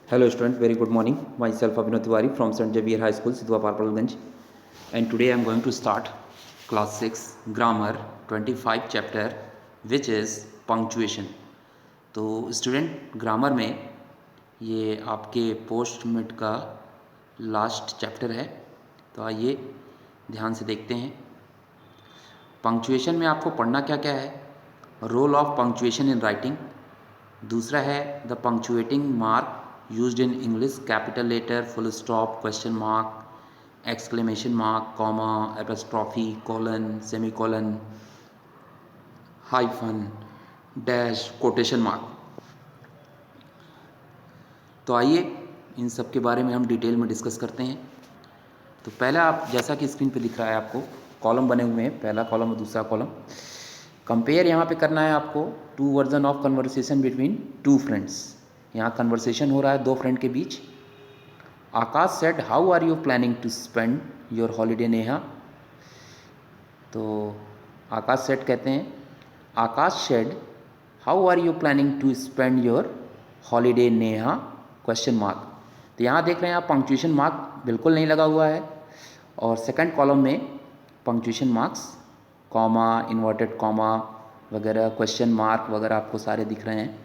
Hello students, very good morning. Myself Abhinav Tiwari from St. Xavier High School, Sidhwa Parpalganj. And today I am going to start class 6 grammar 25 chapter which is punctuation. तो student grammar में ये आपके post mid का last chapter है, तो आइए ध्यान से देखते हैं। पंक्चुएशन में आपको पढ़ना क्या क्या है। Role of punctuation in writing, दूसरा है the punctuating mark used in English, capital letter, full stop, question mark, exclamation mark, comma, apostrophe, colon, semicolon, hyphen, dash, quotation mark. तो आइए इन सब के बारे में हम डिटेल में डिस्कस करते हैं। तो पहला, आप जैसा कि स्क्रीन पे दिख रहा है आपको कॉलम बने हुए हैं, पहला कॉलम और दूसरा कॉलम। कंपेयर यहाँ पे करना है आपको two version of conversation between two friends. यहाँ कन्वर्सेशन हो रहा है दो फ्रेंड के बीच। Aakash said how are you planning to spend your holiday Neha. तो आकाश सेड कहते हैं, Aakash said how are you planning to spend your holiday Neha, question mark. तो यहाँ देख रहे हैं आप पंक्चुएशन मार्क बिल्कुल नहीं लगा हुआ है, और सेकंड कॉलम में punctuation marks, comma, inverted comma वगैरह, क्वेश्चन मार्क वगैरह आपको सारे दिख रहे हैं।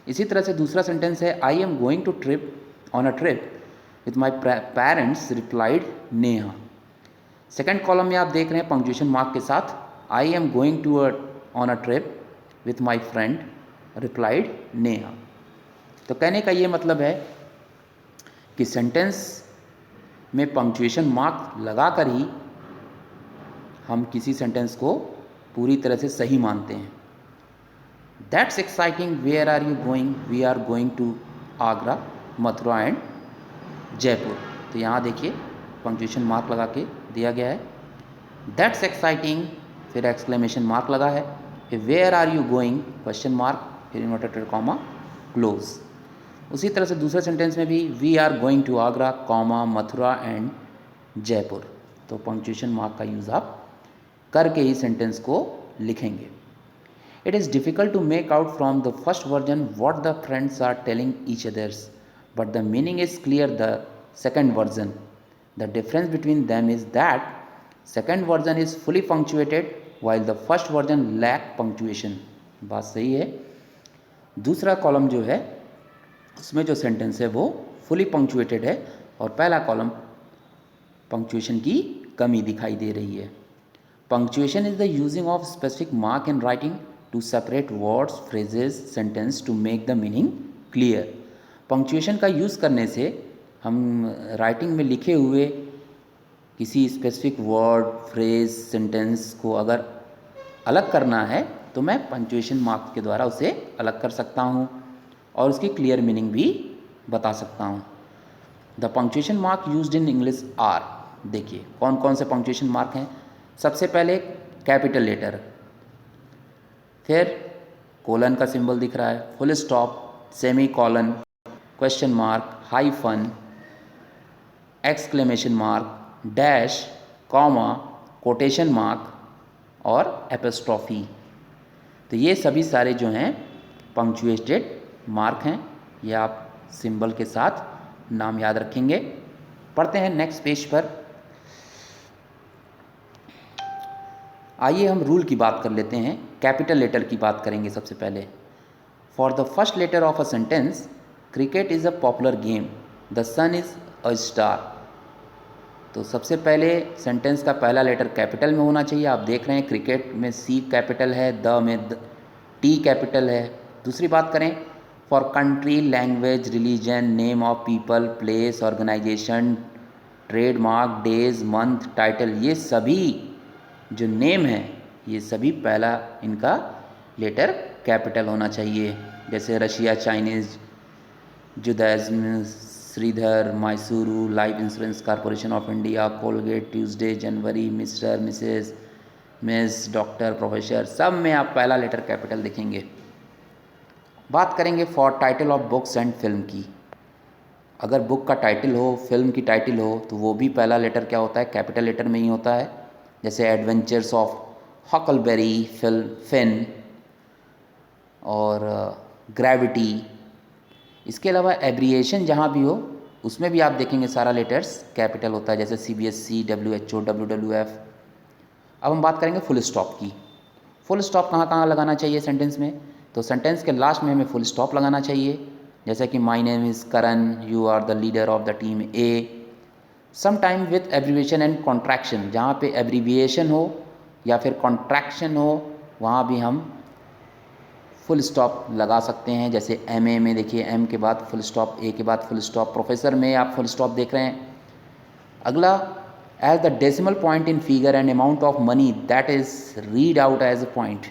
इसी तरह से दूसरा सेंटेंस है, I am going to trip on a trip with my parents replied Neha. Second column में आप देख रहे हैं पंक्चुएशन मार्क के साथ, I am going to on a trip with my friend replied Neha. तो कहने का ये मतलब है कि सेंटेंस में पंक्चुएशन मार्क लगाकर ही हम किसी सेंटेंस को पूरी तरह से सही मानते हैं। That's exciting, where are you going, we are going to Agra, Mathura and Jaipur. तो यहाँ देखिए पंक्चुएशन मार्क लगा के दिया गया है। दैट्स एक्साइटिंग, फिर एक्सक्लेमेशन मार्क लगा है, फिर where are you going, question mark, फिर इन्वर्टेड कॉमा, क्लोज। उसी तरह से दूसरे सेंटेंस में भी we are going to Agra, comma, Mathura and Jaipur. तो पंक्चुएशन मार्क का यूज़ आप करके ही सेंटेंस को लिखेंगे। It is difficult to make out from the first version what the friends are telling each others, but the meaning is clear the second version. The difference between them is that second version is fully punctuated while the first version lack punctuation. बात सही है। दूसरा column जो है उसमें जो sentence है वो फुली पंक्चुएटेड है, और पहला कॉलम पंक्चुएशन की कमी दिखाई दे रही है। Punctuation is the using of specific mark in writing to separate words, phrases, sentence to make the meaning clear. Punctuation का यूज़ करने से हम राइटिंग में लिखे हुए किसी स्पेसिफिक वर्ड, फ्रेज, सेंटेंस को अगर अलग करना है तो मैं पंक्चुएशन मार्क के द्वारा उसे अलग कर सकता हूँ और उसकी क्लियर मीनिंग भी बता सकता हूँ। The punctuation mark used in English are, देखिए कौन कौन से पंक्चुएशन मार्क हैं। सबसे पहले कैपिटल लेटर, फिर कोलन का सिंबल दिख रहा है, full stop, semicolon, question mark, hyphen, exclamation mark, dash, comma, quotation mark और एपोस्ट्रोफी। तो ये सभी सारे जो हैं पंक्चुएटेड मार्क हैं। ये आप सिंबल के साथ नाम याद रखेंगे। पढ़ते हैं नेक्स्ट पेज पर। आइए हम रूल की बात कर लेते हैं। कैपिटल लेटर की बात करेंगे सबसे पहले। For the first letter of a sentence, cricket is a popular game, the sun is a star. तो सबसे पहले सेंटेंस का पहला लेटर कैपिटल में होना चाहिए। आप देख रहे हैं क्रिकेट में सी कैपिटल है, द में टी कैपिटल है। दूसरी बात करें, for country, language, religion, name of people, place, organisation, trademark, days, month, title, ये सभी जो नेम हैं ये सभी पहला इनका लेटर कैपिटल होना चाहिए। जैसे Russia, Chinese, Judaism, Shridhar, Mysuru, Life Insurance Corporation of India, Colgate, Tuesday, January, mister, missus, miss, doctor, professor, सब में आप पहला लेटर कैपिटल लिखेंगे। बात करेंगे for title of books and film की। अगर बुक का टाइटल हो, फिल्म की टाइटल हो, तो वो भी पहला लेटर क्या होता है, कैपिटल लेटर में ही होता है। जैसे एडवेंचर्स ऑफ हकलबेरी फिन और ग्रेविटी। इसके अलावा एब्रिएशन जहाँ भी हो उसमें भी आप देखेंगे सारा लेटर्स कैपिटल होता है, जैसे CBSC, WHO, WWF। अब हम बात करेंगे फुल स्टॉप की। फुल स्टॉप कहाँ कहाँ लगाना चाहिए सेंटेंस में? तो सेंटेंस के लास्ट में हमें फुल स्टॉप लगाना चाहिए, जैसे कि my name is Karan, you are the leader of the team A. Some time with abbreviation and contraction, जहाँ पे एब्रीविएशन हो या फिर कॉन्ट्रैक्शन हो वहाँ भी हम फुल स्टॉप लगा सकते हैं। जैसे MA में देखिए M के बाद फुल स्टॉप, A के बाद फुल स्टॉप। प्रोफेसर में आप फुल स्टॉप देख रहे हैं। अगला, as the decimal point in figure and amount of money that is read out as a point.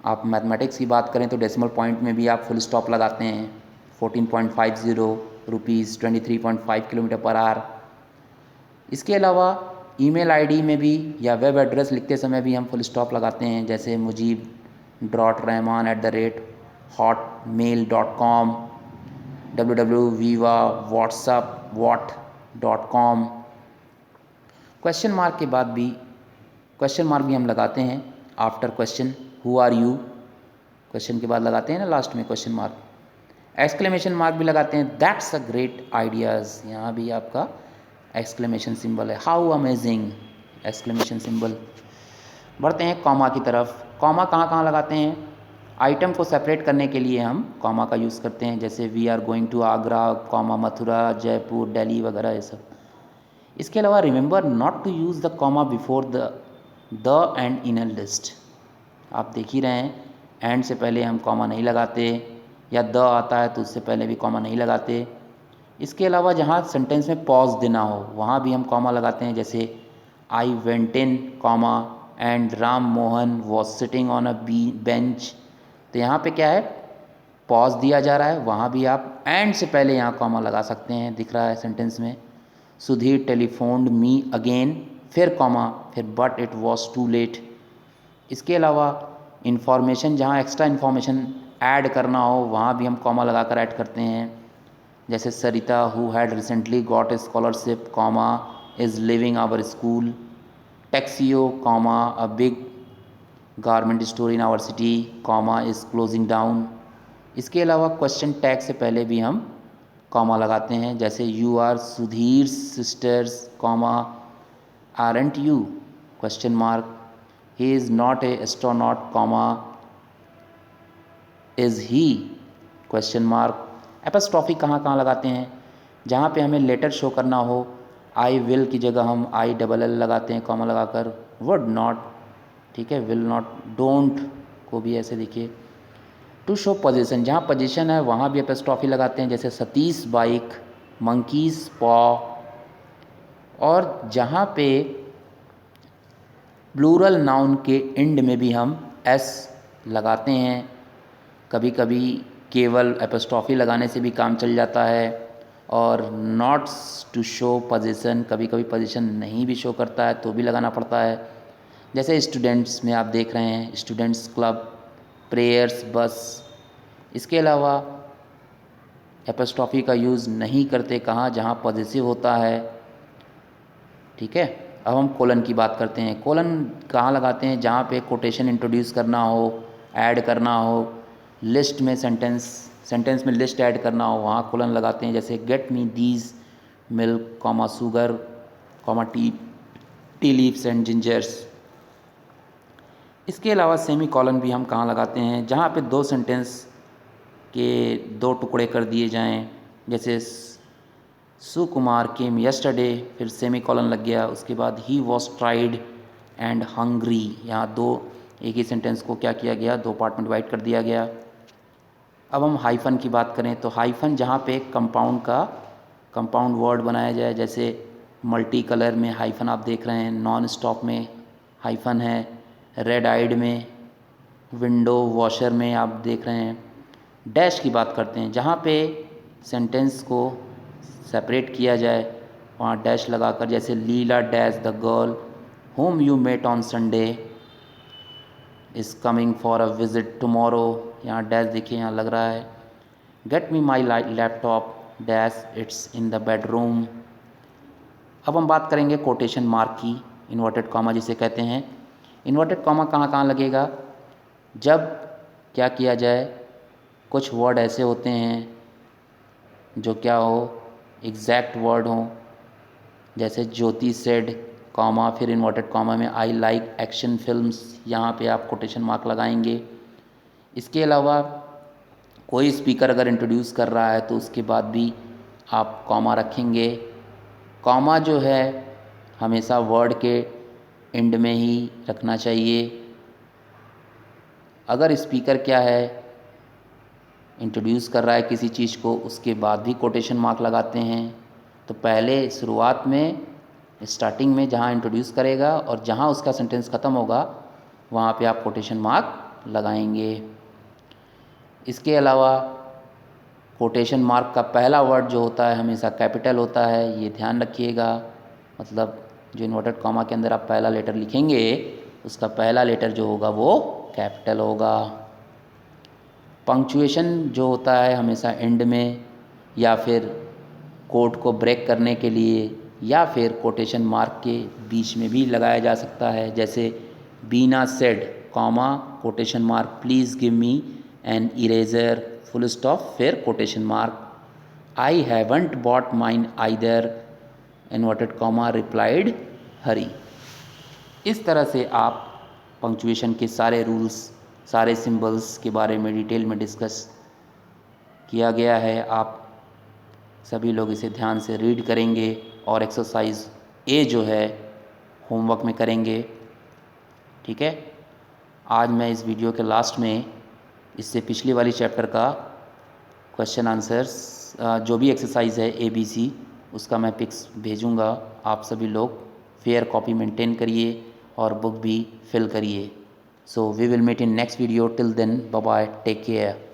आप मैथमेटिक्स की बात करें तो डेसिमल पॉइंट में भी आप फुल स्टॉप लगाते हैं। 14.50 रुपीज़ 23.5 किलोमीटर पर आवर। इसके अलावा ईमेल आईडी में भी या वेब एड्रेस लिखते समय भी हम फुल स्टॉप लगाते हैं, जैसे mujib.rahman@hotmail.com, www.viva.whatsapp.com। क्वेश्चन मार्क के बाद भी क्वेश्चन मार्क भी हम लगाते हैं after question, who are you, question के बाद लगाते हैं ना लास्ट में क्वेश्चन मार्क। एक्सक्लेमेशन मार्क भी लगाते हैं, दैट्स अ ग्रेट आइडियाज़, यहाँ भी आपका एक्सक्लेमेशन सिंबल है, हाउ अमेजिंग, एक्सक्लेमेशन सिंबल। बढ़ते हैं कॉमा की तरफ। कॉमा कहाँ कहाँ लगाते हैं? आइटम को सेपरेट करने के लिए हम कॉमा का यूज़ करते हैं, जैसे we are going to Agra, comma Mathura, Jaipur, Delhi वगैरह ये सब। इसके अलावा remember not to use the comma before the and in a list. आप देख ही रहे हैं, एंड से पहले हम कॉमा नहीं लगाते, या द आता है तो उससे पहले भी कॉमा नहीं लगाते। इसके अलावा जहाँ सेंटेंस में पॉज देना हो वहाँ भी हम कॉमा लगाते हैं, जैसे I went in comma and Ram Mohan was sitting on a bench. तो यहाँ पे क्या है, पॉज दिया जा रहा है, वहाँ भी आप एंड से पहले यहाँ कॉमा लगा सकते हैं, दिख रहा है सेंटेंस में। सुधीर टेलीफोन्ड मी अगेन, फिर कॉमा, फिर but it was too late. इसके अलावा इन्फॉर्मेशन, जहाँ एक्स्ट्रा इन्फॉर्मेशन ऐड करना हो वहाँ भी हम कॉमा लगा कर ऐड करते हैं, जैसे Sarita who had recently got a scholarship comma is living our school, Texio comma a big garment store in our city comma is closing down. इसके अलावा क्वेश्चन टैग से पहले भी हम कॉमा लगाते हैं, जैसे you are Sudhir sisters comma aren't you question mark, he is not a astronaut comma is he question mark. Apostrophe कहाँ कहाँ लगाते हैं? जहाँ पे हमें लेटर शो करना हो, आई विल की जगह हम ILL लगाते हैं कॉमा लगाकर, वुड नॉट, ठीक है, विल नॉट, डोंट को भी ऐसे देखिए। टू शो पोजीशन, जहाँ पोजीशन है वहाँ भी एपस्ट्रॉफी लगाते हैं, जैसे सतीश बाइक, मंकीज पॉ। और जहाँ पे प्लूरल नाउन के एंड में भी हम S लगाते हैं। कभी कभी केवल एपस्ट्रॉफी लगाने से भी काम चल जाता है। और नॉट्स टू शो पोजीशन, कभी कभी पोजीशन नहीं भी शो करता है तो भी लगाना पड़ता है, जैसे स्टूडेंट्स में आप देख रहे हैं, स्टूडेंट्स क्लब, प्रेयर्स, बस। इसके अलावा एपस्ट्रॉफी का यूज़ नहीं करते कहाँ, जहाँ पॉजिटिव होता है, ठीक है। अब हम कोलन की बात करते हैं। कोलन कहाँ लगाते हैं? जहाँ पे कोटेशन इंट्रोड्यूस करना हो, ऐड करना हो, लिस्ट में सेंटेंस में लिस्ट ऐड करना हो वहाँ कोलन लगाते हैं, जैसे get me these milk comma sugar comma tea leaves and gingers. इसके अलावा सेमी कॉलन भी हम कहाँ लगाते हैं? जहाँ पे दो सेंटेंस के दो टुकड़े कर दिए जाएं, जैसे सुकुमार केम यस्टरडे, फिर सेमी कॉलन लग गया, उसके बाद he was tried and hungry. यहाँ दो, एक ही सेंटेंस को क्या किया गया, दो पार्ट में डिवाइड कर दिया गया। अब हम हाइफन की बात करें तो हाइफन जहाँ पे कंपाउंड वर्ड बनाया जाए, जैसे मल्टी कलर में हाइफन आप देख रहे हैं, नॉन स्टॉप में हाइफन है, रेड आइड में, विंडो वॉशर में आप देख रहे हैं। डैश की बात करते हैं, जहाँ पे सेंटेंस को सेपरेट किया जाए वहाँ डैश लगाकर, जैसे Leela dash the girl whom you met on Sunday is coming for a visit tomorrow। यहाँ डैश देखिए, यहाँ लग रहा है। Get me my laptop dash it's in the bedroom. अब हम बात करेंगे कोटेशन मार्क की, इन्वर्टेड कॉमा जिसे कहते हैं। इन्वर्टेड कॉमा कहाँ कहाँ लगेगा? जब क्या किया जाए, कुछ वर्ड ऐसे होते हैं जो क्या हो, एग्जैक्ट वर्ड हो, जैसे ज्योति सेड कॉमा फिर इन्वर्टेड कॉमा में आई लाइक एक्शन फिल्म्स, यहाँ पे आप कोटेशन मार्क लगाएंगे। इसके अलावा कोई स्पीकर अगर इंट्रोड्यूस कर रहा है तो उसके बाद भी आप कॉमा रखेंगे। कॉमा जो है हमेशा वर्ड के एंड में ही रखना चाहिए। अगर स्पीकर क्या है इंट्रोड्यूस कर रहा है किसी चीज़ को, उसके बाद भी कोटेशन मार्क लगाते हैं। तो पहले शुरुआत में स्टार्टिंग में जहाँ इंट्रोड्यूस करेगा और जहाँ उसका सेंटेंस ख़त्म होगा वहाँ पे आप कोटेशन मार्क लगाएंगे। इसके अलावा कोटेशन मार्क का पहला वर्ड जो होता है हमेशा कैपिटल होता है, ये ध्यान रखिएगा। मतलब जो इन्वर्टेड कॉमा के अंदर आप पहला लेटर लिखेंगे उसका पहला लेटर जो होगा वो कैपिटल होगा। पंक्चुएशन जो होता है हमेशा एंड में या फिर कोट को ब्रेक करने के लिए या फिर कोटेशन मार्क के बीच में भी लगाया जा सकता है। जैसे Beena said comma quotation mark please give me an eraser full stop फिर quotation mark, I haven't bought mine either inverted comma replied Hari. इस तरह से आप पंक्चुएशन के सारे रूल्स, सारे सिंबल्स के बारे में डिटेल में डिस्कस किया गया है। आप सभी लोग इसे ध्यान से रीड करेंगे और एक्सरसाइज ए जो है होमवर्क में करेंगे। ठीक है, आज मैं इस वीडियो के लास्ट में इससे पिछली वाली चैप्टर का क्वेश्चन आंसर्स जो भी एक्सरसाइज है ABC उसका मैं पिक्स भेजूँगा। आप सभी लोग फेयर कॉपी मेंटेन करिए और बुक भी फिल करिए। So we will meet in next video, till then bye bye, take care.